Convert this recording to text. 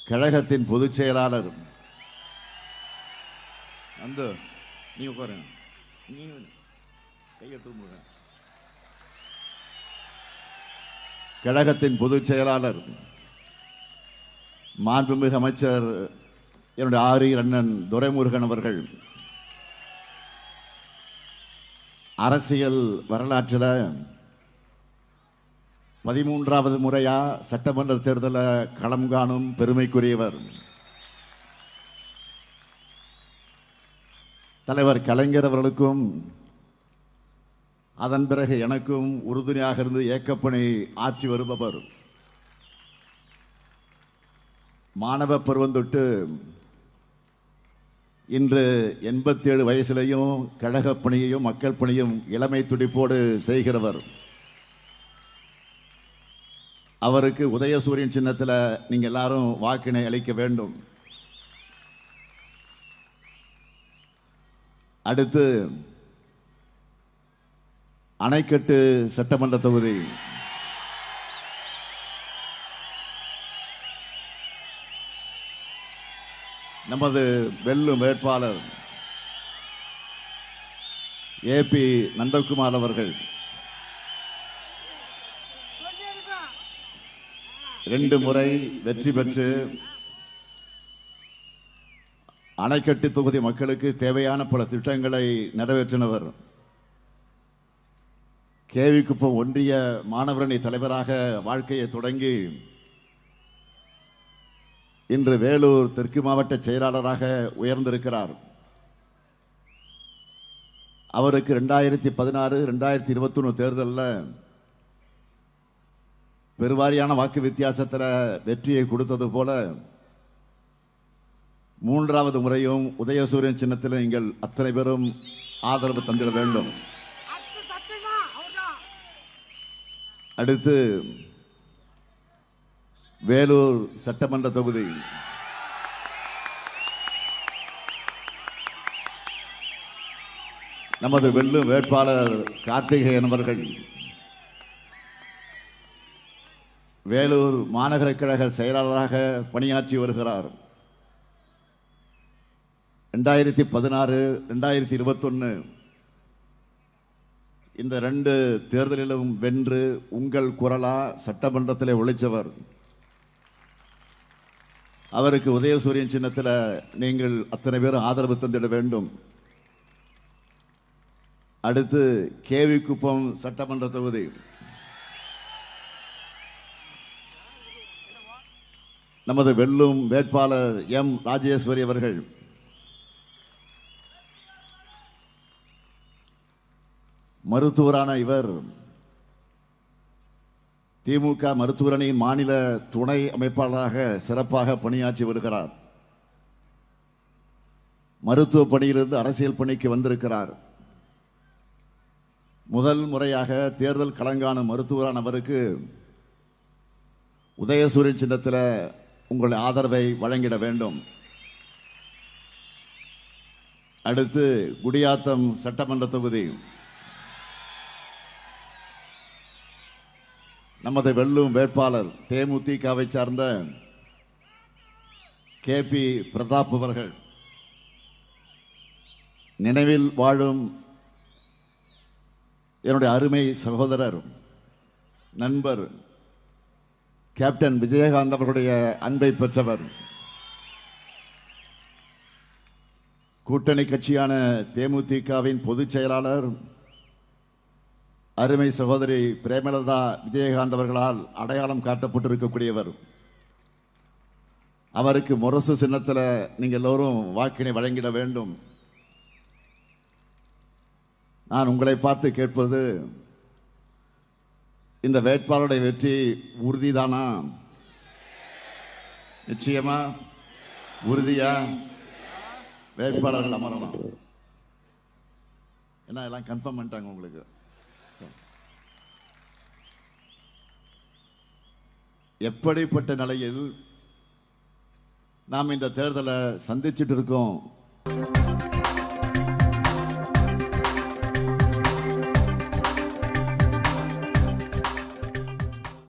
கழகத்தின் பொதுச் செயலாளர் அந்த நீ உட்காருங்க, நீ கையை தூங்குங்க. கழகத்தின் பொதுச் செயலாளர் மாண்புமிகு அமைச்சர் என்னுடைய ஆரியர் அண்ணன் துரைமுருகன் அவர்கள் அரசியல் வரலாற்றில் 13வது முறையா சட்டமன்ற தேர்தலில் களம் காணும் பெருமைக்குரியவர். தலைவர் கலைஞர் அவர்களுக்கும் அதன் பிறகு எனக்கும் உறுதுணையாக இருந்து இயக்கப்பணி ஆற்றி வருபவர். மாணவ பருவம் தொட்டு இன்று 87 வயசிலையும் கழகப் பணியையும் மக்கள் பணியும் இளமை துடிப்போடு செய்கிறவர். அவருக்கு உதயசூரியன் சின்னத்தில் நீங்க எல்லாரும் வாக்கினை அளிக்க வேண்டும். அடுத்து அணைக்கட்டு சட்டமன்ற தொகுதி நமது வெல்லும் வேட்பாளர் ஏபி நந்தகுமார் அவர்கள் 2 முறை வெற்றி பெற்று அணைக்கட்டு தொகுதி மக்களுக்கு தேவையான பல திட்டங்களை நிறைவேற்றினவர். கேவிக்குப்பம் ஒன்றிய மாணவரணி தலைவராக வாழ்க்கையை தொடங்கி இன்று வேலூர் தெற்கு மாவட்ட செயலாளராக உயர்ந்திருக்கிறார். அவருக்கு 2016 2021 தேர்தலில் பெருவாரியான வாக்கு வித்தியாசத்தில் வெற்றியை கொடுத்தது போல 3வது முறையும் உதயசூரியன் சின்னத்தில் நீங்கள் அத்தனை பேரும் ஆதரவு தந்திட வேண்டும். அடுத்து வேலூர் சட்டமன்ற தொகுதி நமது வெல்லும் வேட்பாளர் கார்த்திகேயன் அவர்கள் வேலூர் மாநகர கழக செயலாளராக பணியாற்றி வருகிறார். 2016 2021 இந்த 2 தேர்தலிலும் வென்று உங்கள் குரலா சட்டமன்றத்தில் ஒழிச்சவர். அவருக்கு உதயசூரியன் சின்னத்தில் நீங்கள் அத்தனை பேரும் ஆதரவு தந்திட வேண்டும். அடுத்து கேவிக்குப்பம் சட்டமன்ற தொகுதி நமது வெல்லும் வேட்பாளர் எம் ராஜேஸ்வரி அவர்கள் மருத்துவரான இவர் திமுக மருத்துவர் அணியின் மாநில துணை அமைப்பாளராக சிறப்பாக பணியாற்றி வருகிறார். மருத்துவ பணியிலிருந்து அரசியல் பணிக்கு வந்திருக்கிறார். முதல் முறையாக தேர்தல் களங்காணும் மருத்துவரான அவருக்கு உதயசூரியன் சின்னத்தில் உங்கள் ஆதரவை வழங்கிட வேண்டும். அடுத்து குடியாத்தம் சட்டமன்ற தொகுதி நமது வெல்லும் வேட்பாளர் தேமுதிகவை சார்ந்த கேபி பிரதாப் அவர்கள் நினைவில் வாழும் என்னுடைய அருமை சகோதரர் நண்பர் கேப்டன் விஜயகாந்த் அவர்களுடைய அன்பை பெற்றவர். கூட்டணி கட்சியான தேமுதிகவின் பொதுச் செயலாளர் அருமை சகோதரி பிரேமலதா விஜயகாந்த் அவர்களால் அடையாளம் காட்டப்பட்டிருக்கக்கூடியவர். அவருக்கு முரசு சின்னத்தில் நீங்கள் எல்லோரும் வாக்கினை வழங்கிட வேண்டும். நான் உங்களை பார்த்து கேட்பது, இந்த வேட்பாளருடைய வெற்றி உறுதிதானா? நிச்சயமா உறுதியா? வேட்பாளர்கள் அமரலாம். என்ன எல்லாம் கன்ஃபார்ம் பண்ணிட்டாங்க உங்களுக்கு? எப்படிப்பட்ட நிலையில் நாம் இந்த தேர்தலை சந்திச்சுட்டு இருக்கோம்?